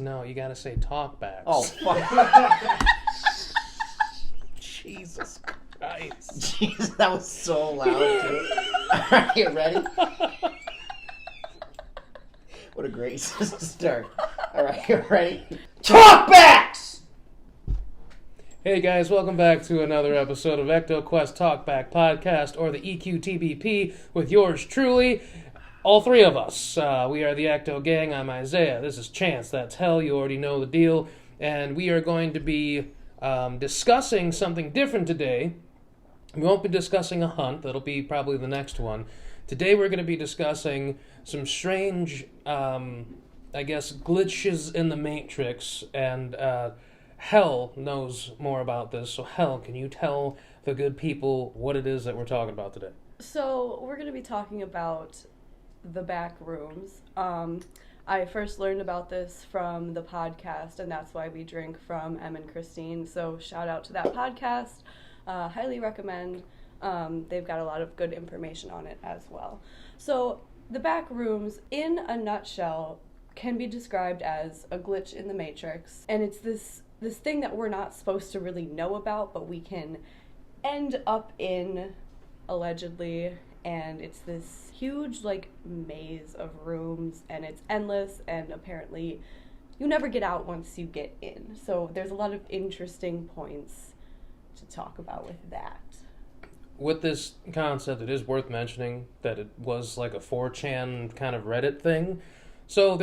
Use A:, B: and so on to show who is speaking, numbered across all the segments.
A: No, you gotta say talkbacks.
B: Oh, fuck.
A: Jesus Christ.
B: Jeez, that was so loud, too. Alright, you ready? What a great start. Alright, you ready? Talkbacks!
A: Hey guys, welcome back to another episode of EQTBP Talkback Podcast, or the EQTBP, with yours truly, all three of us. We are the Ecto Gang. I'm Isaiah. This is Chance. That's Hell. You already know the deal. And we are going to be discussing something different today. We won't be discussing a hunt. That'll be probably the next one. Today we're going to be discussing some strange, glitches in the Matrix, and Hell knows more about this. So Hell, can you tell the good people what it is that we're talking about today?
C: So we're going to be talking about the Backrooms. I first learned about this from the podcast, and that's why we drink from Em and Christine. So shout out to that podcast. Highly recommend. They've got a lot of good information on it as well. So the Backrooms, in a nutshell, can be described as a glitch in the Matrix, and it's this thing that we're not supposed to really know about, but we can end up in, allegedly, and it's this huge, maze of rooms, and it's endless, and apparently you never get out once you get in. So there's a lot of interesting points to talk about with that.
A: With this concept, it is worth mentioning that it was like a 4chan kind of Reddit thing. So,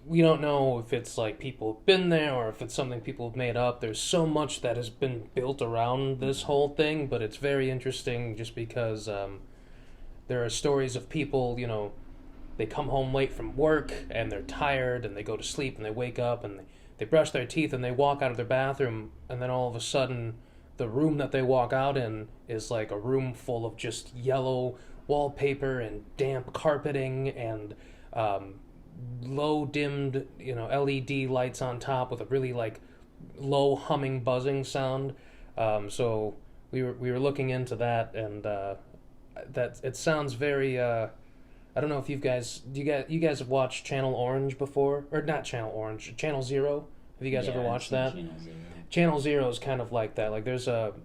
A: we don't know if it's like people have been there or if it's something people have made up. There's so much that has been built around this whole thing, but it's very interesting just because there are stories of people, they come home late from work and they're tired and they go to sleep and they wake up and they brush their teeth and they walk out of their bathroom, and then all of a sudden the room that they walk out in is like a room full of just yellow wallpaper and damp carpeting and low dimmed, LED lights on top with a really low humming buzzing sound. So we were looking into that, and that it sounds very. I don't know if you guys have watched Channel Orange before, or not Channel Orange, Channel Zero. Have you guys ever watched that? Channel Zero is kind of like that.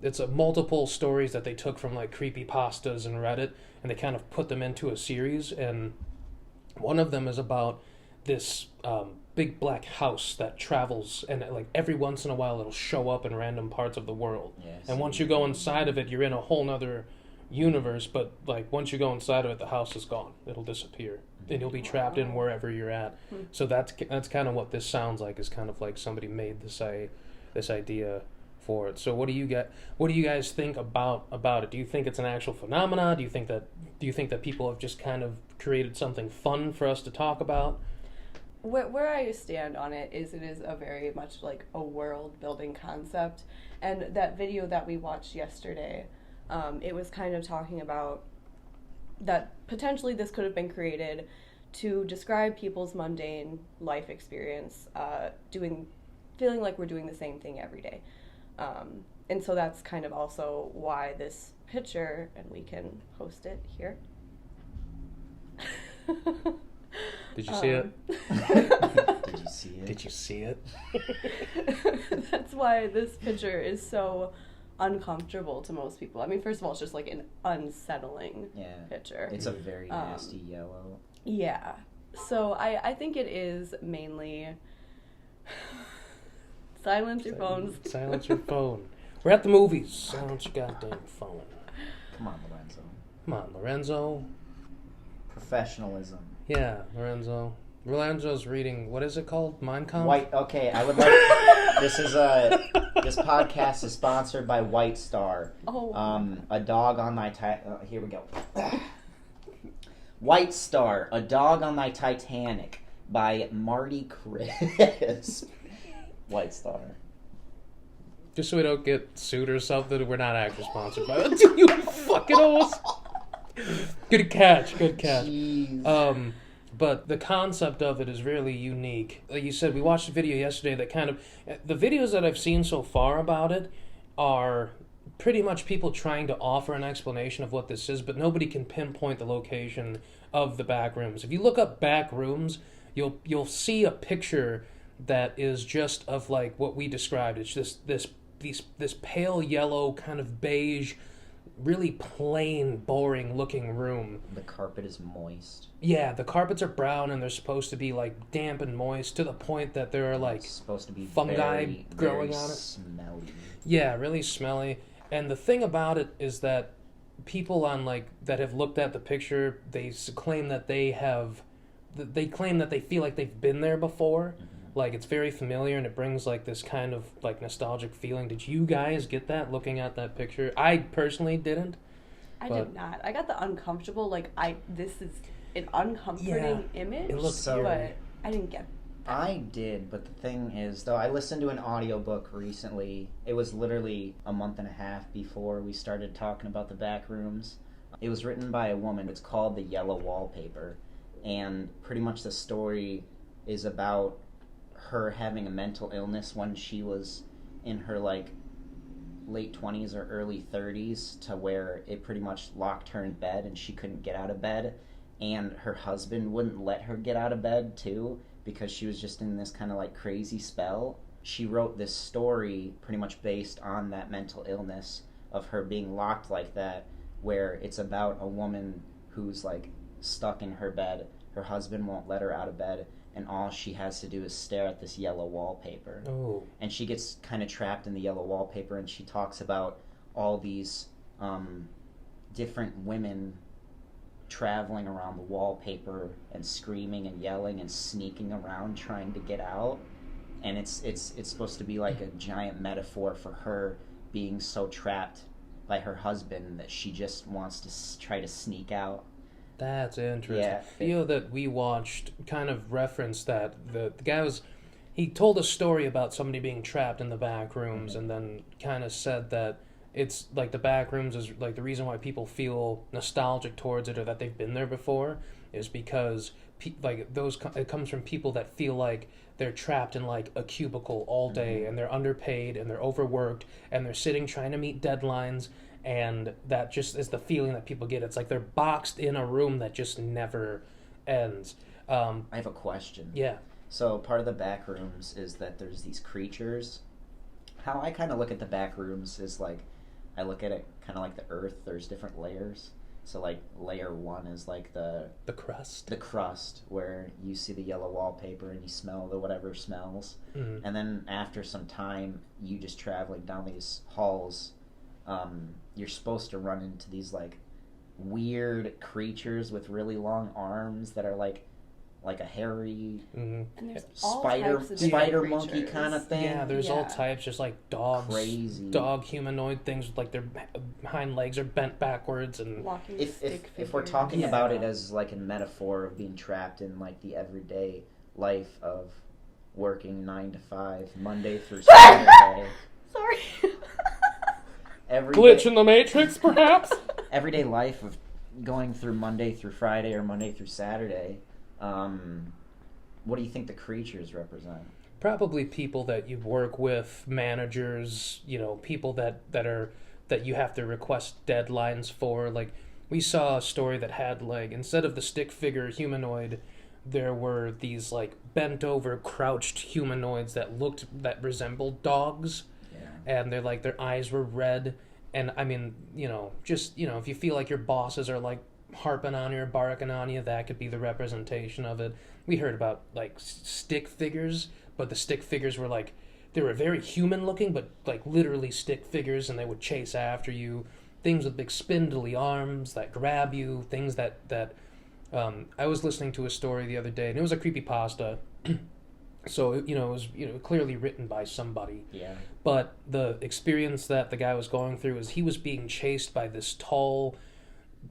A: It's multiple stories that they took from creepypastas and Reddit, and they kind of put them into a series. And one of them is about this big black house that travels, and every once in a while it'll show up in random parts of the world. Yes. And once you go inside of it, you're in a whole nother universe. But once you go inside of it, the house is gone. It'll disappear, and you'll be trapped in wherever you're at. So that's kind of what this sounds like. Is kind of like somebody made this idea for it. So what do you guys think about it? Do you think it's an actual phenomena? Do you think that people have just kind of created something fun for us to talk about?
C: Where I stand on it is a very much a world building concept, and that video that we watched yesterday, it was kind of talking about that potentially this could have been created to describe people's mundane life experience, feeling like we're doing the same thing every day. And so that's kind of also why this picture, and we can post it here.
A: Did you see it?
B: Did you see it?
A: Did you see it?
C: That's why this picture is so uncomfortable to most people. I mean, first of all, it's just an unsettling picture.
B: It's a very nasty yellow.
C: Yeah. So I think it is mainly... Silence your phones.
A: Silence your phone. We're at the movies. Silence your goddamn phone.
B: Come on, Lorenzo.
A: Come on, Lorenzo.
B: Professionalism.
A: Yeah, Lorenzo. Lorenzo's reading, what is it called? Mein Kampf?
B: Okay, I would like... This podcast is sponsored by White Star.
C: Oh.
B: A Dog on My... here we go. White Star, A Dog on My Titanic by Marty Crisp. White Star.
A: Just so we don't get sued or something, we're not actually sponsored by that. You fucking almost... Good catch.
B: Jeez.
A: But the concept of it is really unique. Like you said, we watched a video yesterday that kind of... The videos that I've seen so far about it are pretty much people trying to offer an explanation of what this is, but nobody can pinpoint the location of the Backrooms. If you look up Backrooms, you'll see a picture that is just of like what we described. It's just this pale yellow, kind of beige, really plain, boring looking room.
B: The carpet is moist.
A: Yeah, the carpets are brown and they're supposed to be like damp and moist to the point that there are like
B: It's supposed to be
A: fungi growing
B: very
A: on it.
B: Smelly.
A: Yeah, really smelly. And the thing about it is that people on like that have looked at the picture, they claim that they feel like they've been there before.
B: Mm-hmm.
A: Like it's very familiar and it brings like this kind of like nostalgic feeling. Did you guys get that looking at that picture? I personally didn't.
C: I did not. I got the uncomfortable, this is an uncomforting image,
A: it looks
C: but
A: eerie.
C: I didn't get
B: I did, but the thing is, though, I listened to an audiobook recently. It was literally a month and a half before we started talking about the Backrooms. It was written by a woman. It's called The Yellow Wallpaper. And pretty much the story is about her having a mental illness when she was in her, like, late 20s or early 30s, to where it pretty much locked her in bed and she couldn't get out of bed. And her husband wouldn't let her get out of bed, too, because she was just in this kind of like crazy spell. She wrote this story pretty much based on that mental illness of her being locked like that, where it's about a woman who's like stuck in her bed. Her husband won't let her out of bed, and all she has to do is stare at this yellow wallpaper.
A: Oh.
B: And she gets kind of trapped in the yellow wallpaper, and she talks about all these different women traveling around the wallpaper and screaming and yelling and sneaking around trying to get out. And it's supposed to be like a giant metaphor for her being so trapped by her husband that she just wants to try to sneak out.
A: That's interesting.
B: Yeah.
A: Video that we watched kind of referenced that. The guy he told a story about somebody being trapped in the back rooms, and then kind of said that it's like the back rooms is like the reason why people feel nostalgic towards it or that they've been there before is because it comes from people that feel like they're trapped in like a cubicle all day, and they're underpaid and they're overworked and they're sitting trying to meet deadlines, and that just is the feeling that people get. It's like they're boxed in a room that just never ends.
B: I have a question.
A: Yeah.
B: So part of the back rooms is that there's these creatures. How I kind of look at the back rooms is like, I look at it kind of like the earth. There's different layers. So like layer 1 is like the
A: crust.
B: The crust, where you see the yellow wallpaper and you smell the whatever smells.
A: Mm-hmm.
B: And then after some time, you just traveling down these halls, you're supposed to run into these like weird creatures with really long arms that are like a hairy
C: And there's all
B: spider
C: types of
B: spider
C: different
B: monkey
C: creatures.
B: kind of thing.
A: Yeah, there's all types, just like dogs,
B: Crazy.
A: dog humanoid things with like their hind legs are bent backwards, and
C: Walking
B: If
C: stick
B: we're
C: figures.
B: talking
A: Yeah.
B: about it as like a metaphor of being trapped in like the everyday life of working 9 to 5, Monday through Saturday,
C: Sorry.
A: glitch in the matrix, perhaps.
B: everyday life of going through Monday through Friday or Monday through Saturday, what do you think the creatures represent?
A: Probably people that you work with, managers, people that you have to request deadlines for. Like, we saw a story that had, like, instead of the stick figure humanoid, there were these, like, bent over, crouched humanoids that resembled dogs.
B: Yeah.
A: And they're like, their eyes were red. And I mean, if you feel like your bosses are like harping on you or barking on you, that could be the representation of it. We heard about like stick figures, but the stick figures were like, they were very human looking, but like literally stick figures, and they would chase after you. Things with big spindly arms that grab you, things that I was listening to a story the other day, and it was a creepypasta. So, it was clearly written by somebody.
B: Yeah.
A: But the experience that the guy was going through is he was being chased by this tall,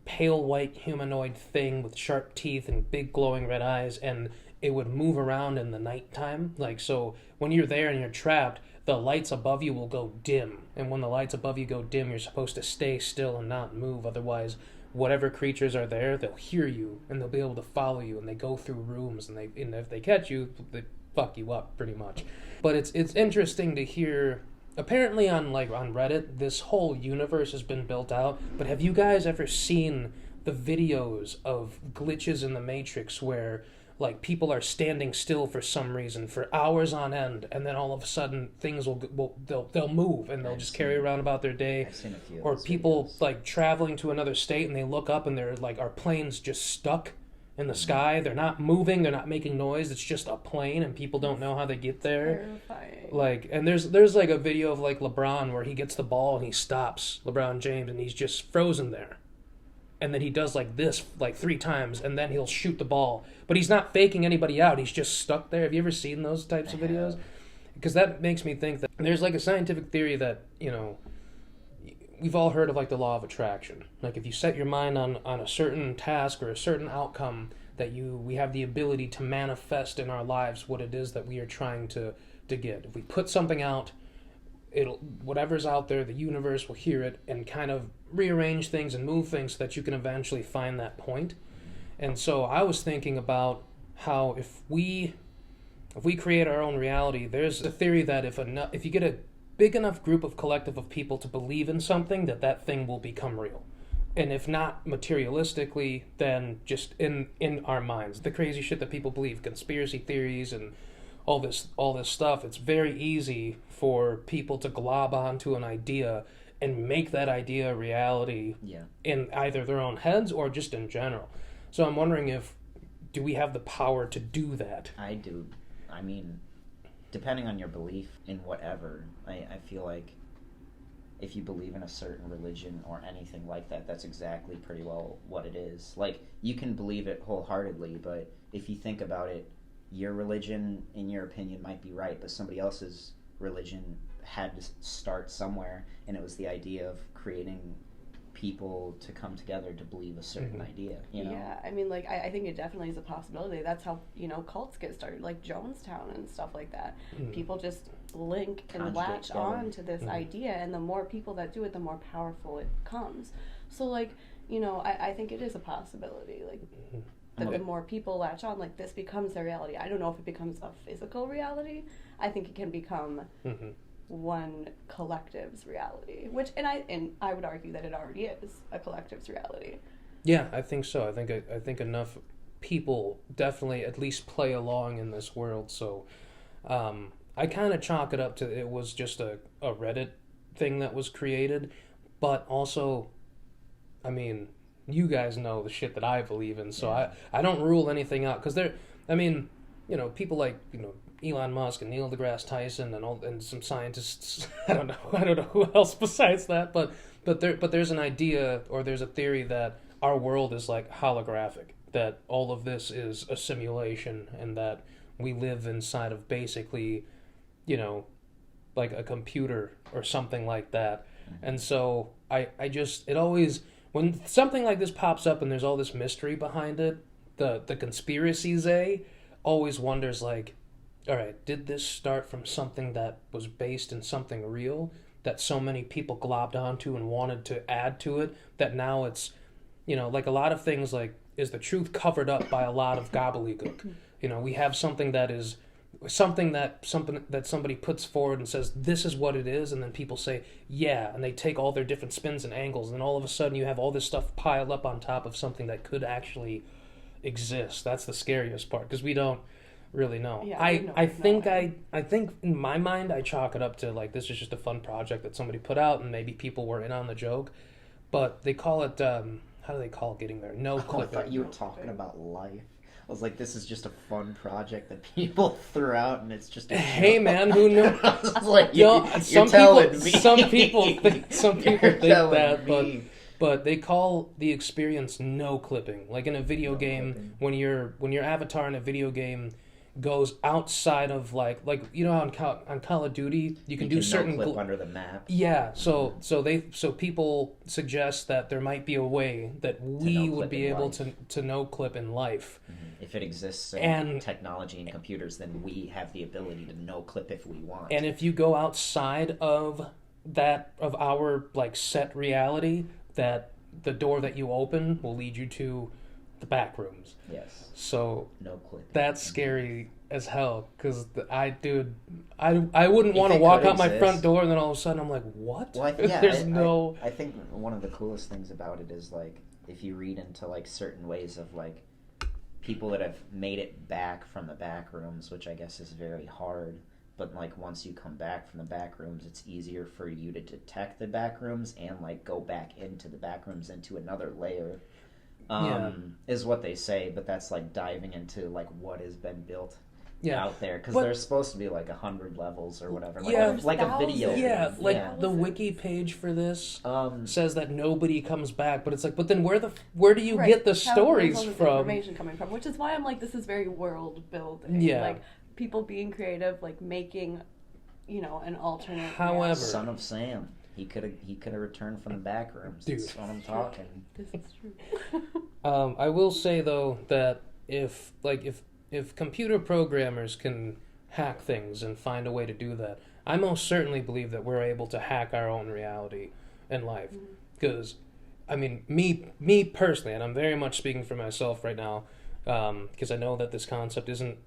A: pale white humanoid thing with sharp teeth and big glowing red eyes, and it would move around in the nighttime. Like, so when you're there and you're trapped, the lights above you will go dim. And when the lights above you go dim, you're supposed to stay still and not move. Otherwise, whatever creatures are there, they'll hear you and they'll be able to follow you, and they go through rooms, and if they catch you, they fuck you up pretty much. But it's interesting to hear. Apparently on Reddit, this whole universe has been built out. But have you guys ever seen the videos of glitches in the Matrix where like people are standing still for some reason for hours on end, and then all of a sudden things they'll move and they'll just carry around about their day.
B: I've seen a few.
A: Or people
B: videos.
A: like traveling to another state and they look up and they're like, our plane's just stuck in the sky. They're not moving. They're not making noise. It's just a plane, and people don't know how they get there.
C: Terrifying.
A: Like, and there's like a video of like LeBron where he gets the ball and he stops, LeBron James, and he's just frozen there. And then he does like this like 3 times, and then he'll shoot the ball. But he's not faking anybody out. He's just stuck there. Have you ever seen those types of videos? Because that makes me think that there's like a scientific theory that, you know, we've all heard of like the law of attraction. Like if you set your mind on a certain task or a certain outcome, that we have the ability to manifest in our lives what it is that we are trying to get. If we put something out, whatever's out there, the universe will hear it and kind of rearrange things and move things so that you can eventually find that point. And so I was thinking about how if we create our own reality, there's a theory that if you get a big enough group of collective of people to believe in something, that thing will become real. And if not materialistically, then just in our minds. The crazy shit that people believe, conspiracy theories and all this stuff, it's very easy for people to glob onto an idea and make that idea a reality in either their own heads or just in general. So I'm wondering do we have the power to do that?
B: I do. I mean, depending on your belief in whatever, I feel like if you believe in a certain religion or anything like that, that's exactly pretty well what it is. Like, you can believe it wholeheartedly, but if you think about it, your religion, in your opinion, might be right, but somebody else's religion had to start somewhere, and it was the idea of creating people to come together to believe a certain idea, you know?
C: Yeah, I mean, like, I think it definitely is a possibility. That's how, you know, cults get started, like Jonestown and stuff like that. People just link and latch on to this idea, and the more people that do it, the more powerful it becomes. So, like, you know, I think it is a possibility, like, the more people latch on, like, this becomes their reality. I don't know if it becomes a physical reality. I think it can become one collective's reality, which and I would argue that it already is a collective's reality.
A: Yeah, I think so. I think enough people definitely at least play along in this world. So I kind of chalk it up to it was just a Reddit thing that was created, but also, I mean, you guys know the shit that I believe in, so I don't rule anything out because you know, people like, you know, Elon Musk and Neil deGrasse Tyson and some scientists. I don't know who else besides that, but there's an idea or there's a theory that our world is like holographic, that all of this is a simulation, and that we live inside of basically, you know, like a computer or something like that. And so I just, it always, when something like this pops up and there's all this mystery behind it, the conspiracies always wonders, like, all right, did this start from something that was based in something real that so many people globbed onto and wanted to add to it, that now it's, you know, like a lot of things, like, is the truth covered up by a lot of gobbledygook? You know, we have something that somebody puts forward and says, this is what it is, and then people say, yeah, and they take all their different spins and angles, and all of a sudden you have all this stuff piled up on top of something that could actually exist. That's the scariest part, because we don't really know.
C: Yeah,
A: I think in my mind I chalk it up to, like, this is just a fun project that somebody put out and maybe people were in on the joke, but they call it how do they call it getting there? No clipping.
B: I thought you were talking about life. I was like, this is just a fun project that people threw out, and it's just a
A: hey
B: joke.
A: Man, who knew?
B: I was like,
A: some people think that, but they call the experience no clipping. Like in a video game, when your avatar in a video game goes outside of like you know, on Call of Duty you can do certain
B: clip under the map.
A: Yeah, so people suggest that there might be a way that we would be able to no clip in life.
B: If it exists in technology and computers, then we have the ability to no clip if we want.
A: And if you go outside of our like set reality, that the door that you open will lead you to the Backrooms.
B: Yes.
A: So
B: no clip.
A: That's scary as hell, because I wouldn't want to walk out my front door and then all of a sudden I'm like, what?
B: Well, I think one of the coolest things about it is, like, if you read into like certain ways of like people that have made it back from the back rooms, which I guess is very hard. But like once you come back from the back rooms, it's easier for you to detect the back rooms and like go back into the back rooms into another layer. Is what they say, but that's like diving into like what has been built out there, because there's supposed to be like 100 levels or whatever, like a video.
A: The wiki page for this says that nobody comes back, but it's like, but then where do you get the stories from?
C: Information coming from, which is why I'm like, this is very world building. Like people being creative, like making, an alternate.
A: However,
B: Son of Sam. He could have returned from the back rooms.
A: Dude.
B: That's what I'm talking.
C: This is true.
A: I will say though that if computer programmers can hack things and find a way to do that, I most certainly believe that we're able to hack our own reality and life. Because, I mean, me personally, and I'm very much speaking for myself right now, because I know that this concept isn't,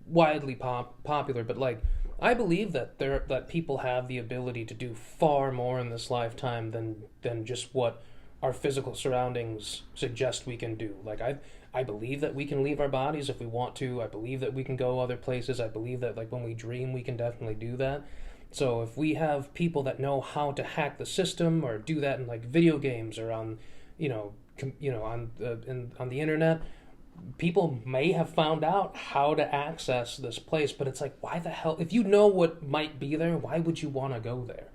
A: widely popular, but like, I believe that people have the ability to do far more in this lifetime than just what our physical surroundings suggest we can do. Like I believe that we can leave our bodies if we want to. I believe that we can go other places. I believe that like when we dream, we can definitely do that. So if we have people that know how to hack the system or do that in like video games or on, on the internet, people may have found out how to access this place, but it's like, why the hell? If you know what might be there, why would you want to go there?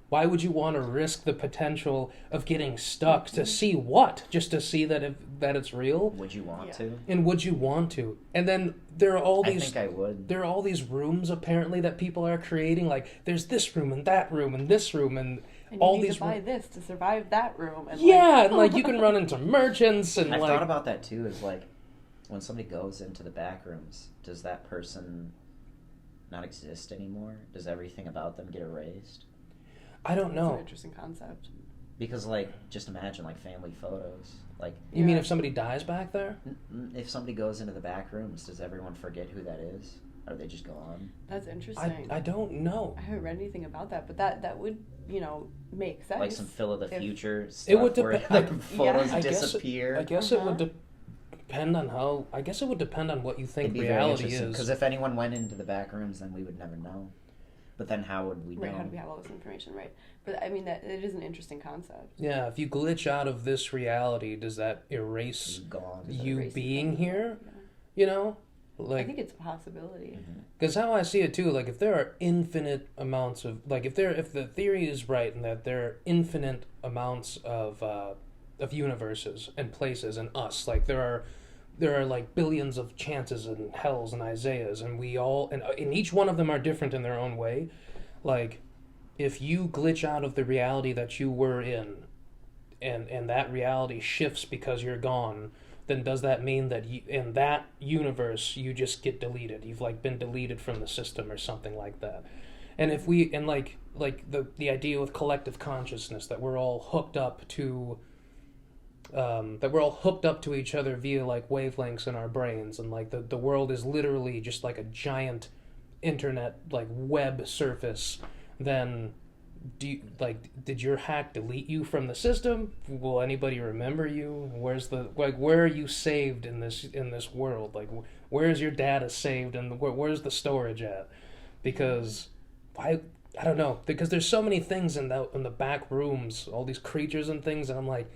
A: Why would you want to risk the potential of getting stuck to see what? Just to see that it's real?
B: Would you want to?
A: And would you want to? And then there are all these...
B: I think I would.
A: There are all these rooms, apparently, that people are creating. Like, there's this room and that room and this room and all
C: you need
A: these...
C: to buy this to survive that room. And
A: and like you can run into merchants and
B: I've thought about that too, is like, when somebody goes into the back rooms, does that person not exist anymore? Does everything about them get erased?
A: I don't know.
C: That's an interesting concept.
B: Because, like, just imagine, like, family photos. Like,
A: you mean if somebody dies back there?
B: If somebody goes into the back rooms, does everyone forget who that is? Or are they just gone?
C: That's interesting.
A: I don't know.
C: I haven't read anything about that, but that would, make sense.
B: Like some Phil of the Future stuff
A: it would
B: where the photos disappear.
A: I guess it would depend on how... I guess it would depend on what you think reality is.
B: Because if anyone went into the back rooms, then we would never know. But then how would we know?
C: Right, how do we have all this information, right? But, I mean, it is an interesting concept.
A: Yeah, if you glitch out of this reality, does that erase you being here? Yeah. Like,
C: I think it's a possibility.
A: Because how I see it, too, like, if there are infinite amounts of... Like, if the theory is right and that there are infinite amounts of universes and places and us, like, there are like billions of chances and hells and Isaiahs, and we all, and each one of them are different in their own way. Like, if you glitch out of the reality that you were in, and that reality shifts because you're gone, then does that mean that in that universe you just get deleted? You've like been deleted from the system or something like that. And if we, and like the idea with collective consciousness, that we're all hooked up to each other via like wavelengths in our brains, and like the world is literally just like a giant internet like web surface, then did your hack delete you from the system? Will anybody remember you? Where are you saved in this world? Like, where's your data saved, and where's the storage at? Because I don't know, because there's so many things in the back rooms, all these creatures and things, and I'm like,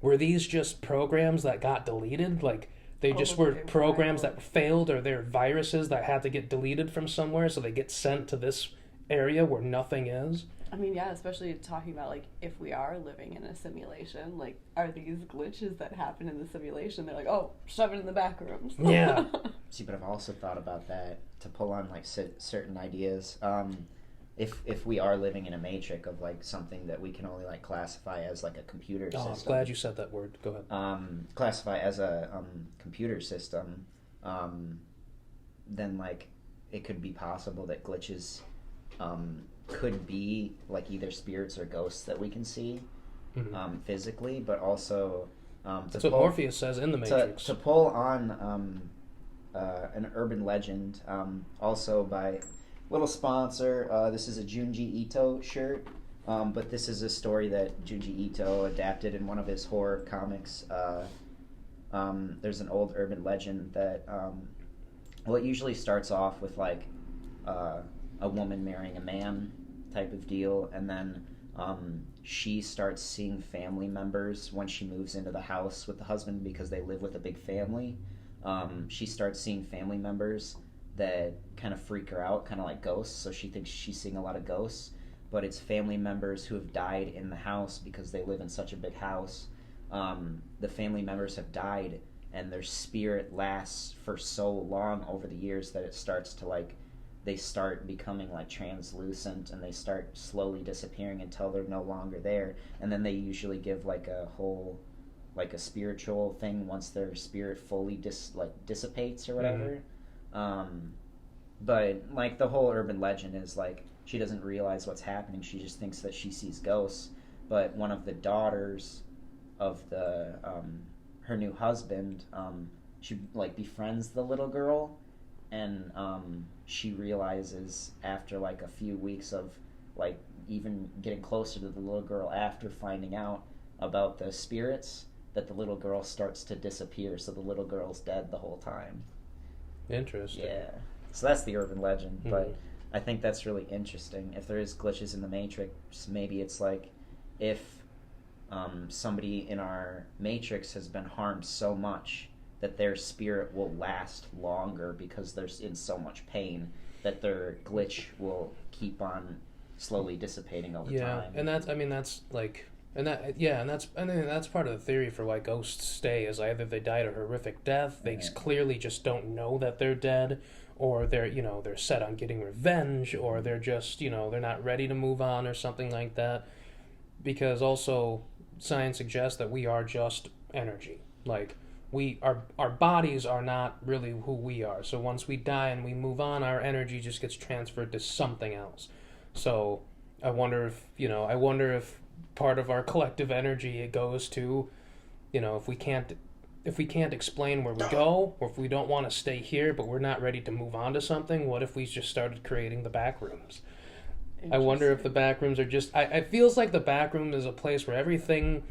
A: were these just programs that got deleted? Like, they just were programs that failed, or they're viruses that had to get deleted from somewhere, so they get sent to this area where nothing is?
C: I mean, yeah, especially talking about, like, if we are living in a simulation, like, are these glitches that happen in the simulation? They're like, oh, shove it in the back rooms.
A: Yeah.
B: See, but I've also thought about that to pull on, like, certain ideas. If we are living in a matrix of like something that we can only like classify as like a computer system.
A: I'm glad you said that word. Go ahead.
B: Classify as a computer system, then like it could be possible that glitches could be like either spirits or ghosts that we can see physically, but also
A: that's what Morpheus says in the Matrix.
B: To pull on an urban legend, also by little sponsor. This is a Junji Ito shirt, but this is a story that Junji Ito adapted in one of his horror comics there's an old urban legend that, well, it usually starts off with like a woman marrying a man type of deal, and then she starts seeing family members when she moves into the house with the husband because they live with a big family. She starts seeing family members that kind of freak her out, kind of like ghosts, so she thinks she's seeing a lot of ghosts, but it's family members who have died in the house because they live in such a big house. The family members have died, and their spirit lasts for so long over the years that it starts to like, they start becoming like translucent, and they start slowly disappearing until they're no longer there, and then they usually give like a whole, like a spiritual thing once their spirit fully dissipates or whatever. But like the whole urban legend is like, she doesn't realize what's happening, she just thinks that she sees ghosts, but one of the daughters of the her new husband, she like befriends the little girl, and she realizes after like a few weeks of like even getting closer to the little girl after finding out about the spirits, that the little girl starts to disappear, so the little girl's dead the whole time.
A: Interesting.
B: Yeah. So that's the urban legend, but I think that's really interesting. If there is glitches in the Matrix, maybe it's like if somebody in our Matrix has been harmed so much that their spirit will last longer because they're in so much pain that their glitch will keep on slowly dissipating over time.
A: And that's, I mean, that's like, and that, and that's part of the theory for why ghosts stay, is either they died a horrific death, they clearly just don't know that they're dead, or they're, they're set on getting revenge, or they're just, they're not ready to move on or something like that. Because also science suggests that we are just energy. Like, our bodies are not really who we are. So once we die and we move on, our energy just gets transferred to something else. So I wonder if part of our collective energy, it goes to, if we can't explain where we go, or if we don't want to stay here but we're not ready to move on to something, what if we just started creating the Backrooms? I wonder if the Backrooms are just, I feels like the Backroom is a place where everything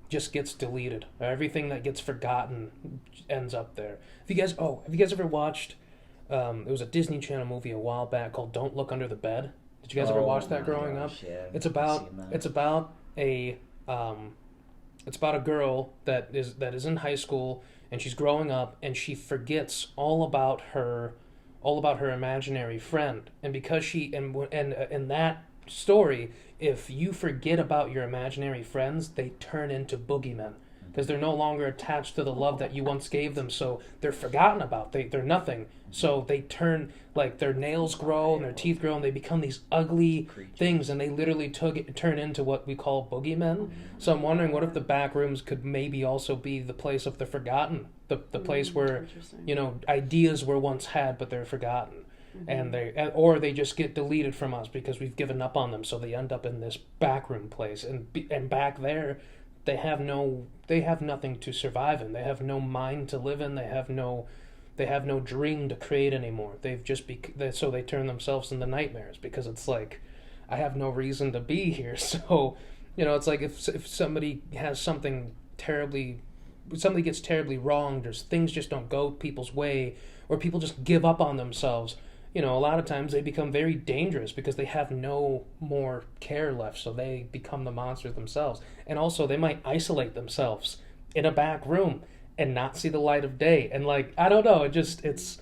A: just gets deleted. Everything that gets forgotten ends up there. Have you guys ever watched, it was a Disney Channel movie a while back called Don't Look Under the Bed? Did you guys ever watch that growing up?
B: Yeah,
A: it's about a girl that is in high school, and she's growing up, and she forgets all about her imaginary friend. And because in that story, if you forget about your imaginary friends, they turn into boogeymen, because they're no longer attached to the love that you once gave them, so they're forgotten about. They're nothing. So they turn, like, their nails grow and their teeth grow, and they become these ugly things, and they literally turn into what we call boogeymen. So I'm wondering, what if the Backrooms could maybe also be the place of the forgotten, the place where, ideas were once had but they're forgotten. And they just get deleted from us because we've given up on them, so they end up in this backroom place, and back there they have nothing to survive in. They have no mind to live in. They have no dream to create anymore. They've just so they turn themselves into nightmares, because it's like, I have no reason to be here. So it's like if somebody has something gets terribly wronged, or things just don't go people's way, or people just give up on themselves, a lot of times they become very dangerous because they have no more care left, so they become the monsters themselves. And also, they might isolate themselves in a back room and not see the light of day. And, like, I don't know, it's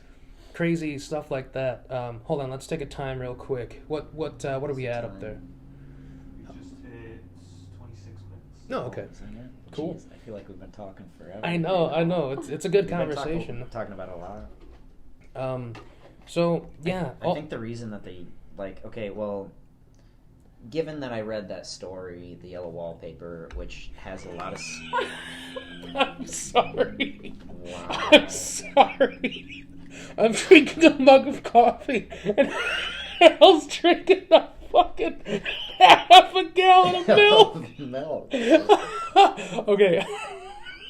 A: crazy stuff like that. Hold on, let's take a time real quick. What are we at up there?
D: We just hit 26 minutes.
A: No, okay. Cool.
B: Jeez, I feel like we've been talking forever.
A: I know. It's a good conversation.
B: Talking about a lot.
A: So, yeah.
B: I think the reason that they, given that I read that story, The Yellow Wallpaper, which has a lot of...
A: I'm sorry.
B: Wow.
A: I'm sorry. I'm drinking a mug of coffee, and Hal's drinking a fucking half a gallon of milk.
B: Milk.
A: Okay.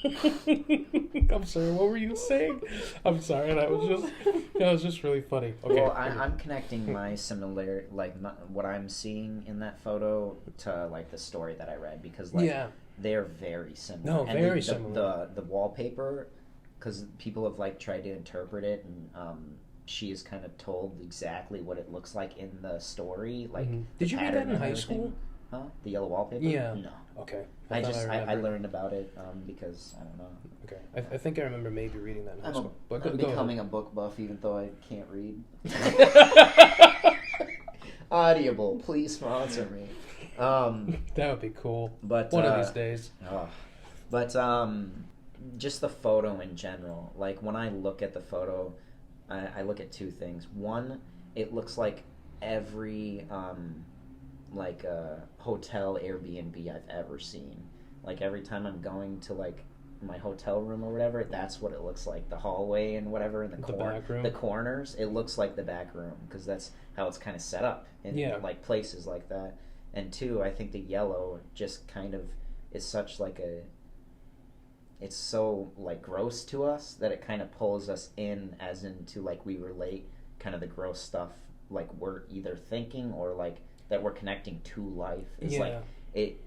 A: I'm sorry, what were you saying? I'm sorry, that was just really funny. Okay.
B: Well, I'm connecting my what I'm seeing in that photo to like the story that I read because they're very similar.
A: No,
B: and
A: very similar.
B: The wallpaper, because people have like tried to interpret it, and she is kind of told exactly what it looks like in the story. Like,
A: did you read that in high school?
B: Huh? The yellow wallpaper?
A: Yeah.
B: No.
A: Okay.
B: I learned about it because I don't know.
A: Okay. I think I remember maybe reading that in high school.
B: I'm becoming a book buff even though I can't read. Audible, please sponsor me.
A: That would be cool.
B: But
A: one of these days.
B: But just the photo in general. Like when I look at the photo, I look at two things. One, it looks like every hotel Airbnb I've ever seen. Like every time I'm going to like my hotel room or whatever, that's what it looks like. The hallway and whatever in the corners, it looks like the back room because that's how it's kind of set up in like places like that. And two, I think the yellow just kind of is such like it's so like gross to us that it kind of pulls us in as into like we relate kind of the gross stuff like we're either thinking or like that we're connecting to life. It's like it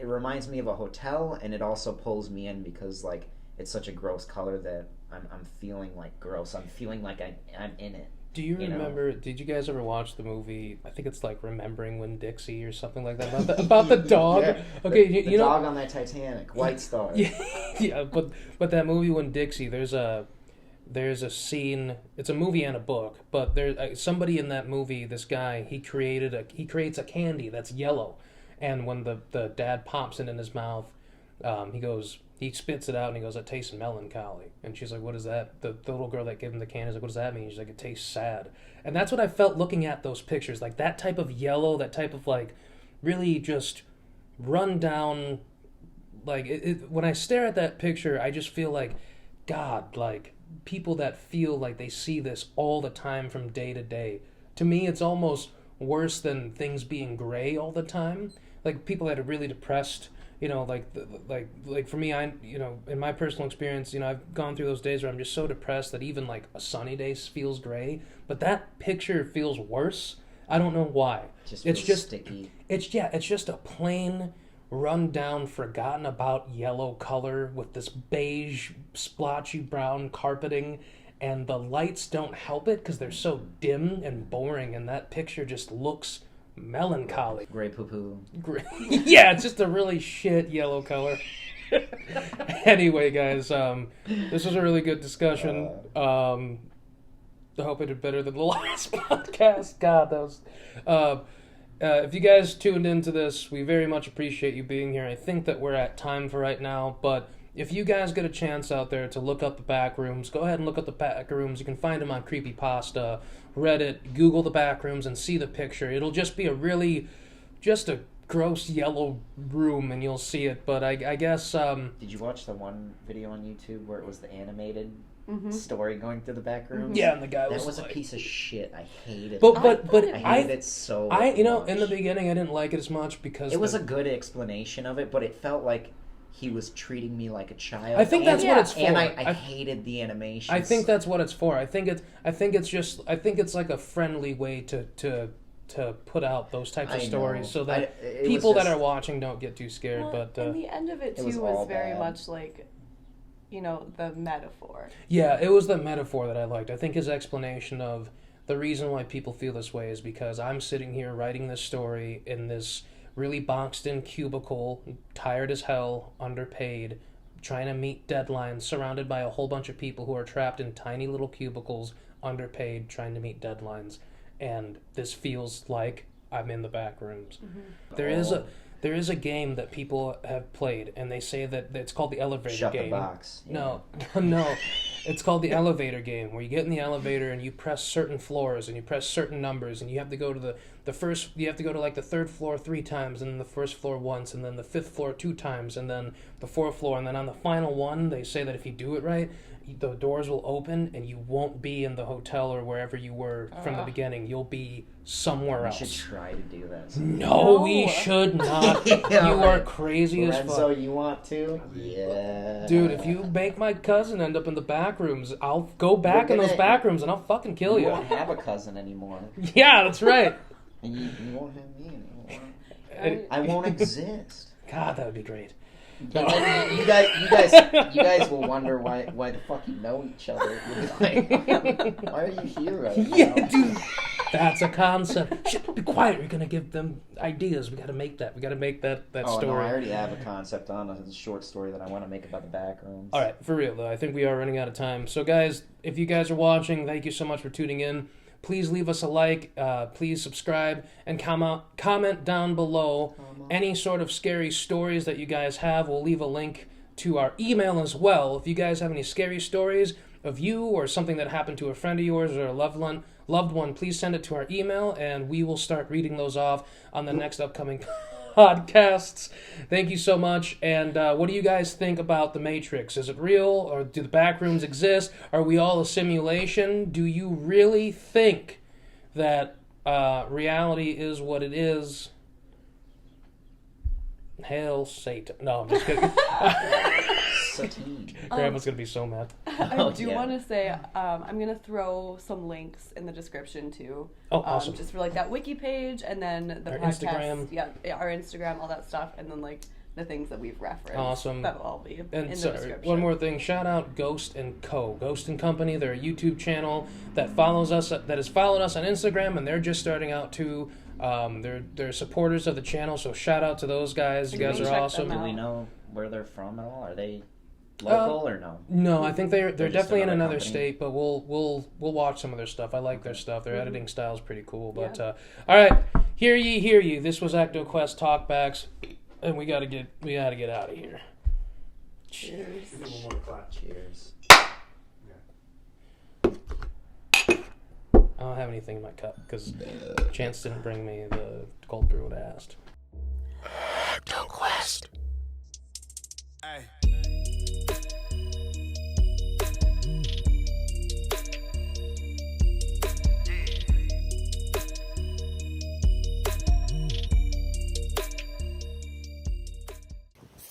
B: reminds me of a hotel, and it also pulls me in because like it's such a gross color that I'm feeling like gross. I'm feeling like I'm in it.
A: Do you remember? Did you guys ever watch the movie? I think it's like Remembering Winn-Dixie or something like that about the dog.
B: Yeah,
A: okay,
B: the dog on that Titanic, White Star.
A: Yeah, but that movie Winn-Dixie, there's a scene. It's a movie and a book, but there's somebody in that movie. This guy, he creates a candy that's yellow, and when the dad pops it in his mouth, he spits it out and he goes, "It tastes melancholy." And she's like, "What is that?" The little girl that gave him the candy is like, "What does that mean?" She's like, "It tastes sad." And that's what I felt looking at those pictures, like that type of yellow, that type of like really just run down. Like when I stare at that picture, I just feel like, God, like people that feel like they see this all the time from day to day. To me, it's almost worse than things being gray all the time. Like people that are really depressed. Like for me, in my personal experience, I've gone through those days where I'm just so depressed that even like a sunny day feels gray. But that picture feels worse. I don't know why.
B: It's just sticky.
A: It's just a plain, run down, forgotten about yellow color with this beige, splotchy brown carpeting, and the lights don't help it because they're so dim and boring, and that picture just looks melancholy.
B: Gray poo-poo.
A: Yeah, it's just a really shit yellow color. Anyway, guys, this was a really good discussion. I hope I did better than the last podcast. God, that was... if you guys tuned into this, we very much appreciate you being here. I think that we're at time for right now, but if you guys get a chance out there to look up the Backrooms, go ahead and look up the Backrooms. You can find them on Creepypasta, Reddit, Google the Backrooms, and see the picture. It'll just be just a gross yellow room, and you'll see it. But I guess...
B: Did you watch the one video on YouTube where it was the animated story going through the Backrooms?
A: Yeah, and the guy
B: was
A: like,
B: a piece of shit. I hated it.
A: But
B: I hated it so much.
A: In the beginning, I didn't like it as much because...
B: It was a good explanation of it, but it felt like he was treating me like a child.
A: I think that's what it's for.
B: And I hated the animation.
A: I think that's what it's for. I think it's like a friendly way to put out those types of stories so that people that are watching don't get too scared.
C: Well,
A: but
C: and the end of it too was very much like, the metaphor.
A: Yeah, it was the metaphor that I liked. I think his explanation of the reason why people feel this way is because I'm sitting here writing this story in this really boxed in cubicle, tired as hell, underpaid, trying to meet deadlines, surrounded by a whole bunch of people who are trapped in tiny little cubicles, underpaid, trying to meet deadlines. And this feels like I'm in the Backrooms. Mm-hmm. There is a game that people have played, and they say that it's called the elevator game.
B: Shut the box.
A: Yeah. No. It's called the elevator game, where you get in the elevator and you press certain floors and you press certain numbers, and you have to go to you have to go to like the 3rd floor 3 times, and then the 1st floor once, and then the 5th floor 2 times, and then the 4th floor, and then on the final one, they say that if you do it right, the doors will open, and you won't be in the hotel or wherever you were from the beginning. You'll be somewhere else.
B: We should try to do that.
A: No, we should not. You are crazy as fuck.
B: Lorenzo, you want to? Yeah.
A: Dude, if you make my cousin end up in the back rooms, I'll go back in those back rooms and I'll fucking kill you.
B: You won't have a cousin anymore.
A: Yeah, that's right.
B: And you won't have me anymore. I won't exist.
A: God, that would be great.
B: You guys will wonder why the fuck you know each other. You'll be like, why are you here right now?
A: Yeah, dude. That's a concept. Shit, be quiet. We're gonna give them ideas. We gotta make that. We gotta make that story.
B: No, I already have a concept on a short story that I want to make about the back rooms.
A: All right, for real though. I think we are running out of time. So guys, if you guys are watching, thank you so much for tuning in. Please leave us a like, please subscribe, and comment down below any sort of scary stories that you guys have. We'll leave a link to our email as well. If you guys have any scary stories of you or something that happened to a friend of yours or a loved one, please send it to our email, and we will start reading those off on the next upcoming podcasts. Thank you so much. And what do you guys think about the Matrix? Is it real, or do the backrooms exist? Are we all a simulation? Do you really think that reality is what it is? Hail Satan. No, I'm just kidding. Grandma's going to be so mad.
C: I do want to say I'm going to throw some links in the description too.
A: Oh, awesome.
C: Just for like that wiki page, and then the
A: our
C: podcast.
A: Instagram.
C: Yeah, our Instagram, all that stuff, and then like the things that we've referenced.
A: Awesome.
C: That'll all be in the description.
A: One more thing. Shout out Ghost & Co. Ghost & Company. They're a YouTube channel that follows us, that has followed us on Instagram, and they're just starting out too. They're supporters of the channel, so shout out to those guys. You guys are awesome.
B: Do we know where they're from at all? Are they local or no?
A: No, I think they're definitely in another
B: company.
A: state, but we'll watch some of their stuff. I like their stuff. Their editing style's pretty cool. But all right, hear ye. This was ActoQuest Talkbacks, and we gotta get out of here.
C: Cheers.
B: Cheers.
A: I don't have anything in my cup because Chance didn't bring me the cold brew I asked. ActoQuest.
E: Hey.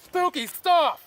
E: Spooky stuff!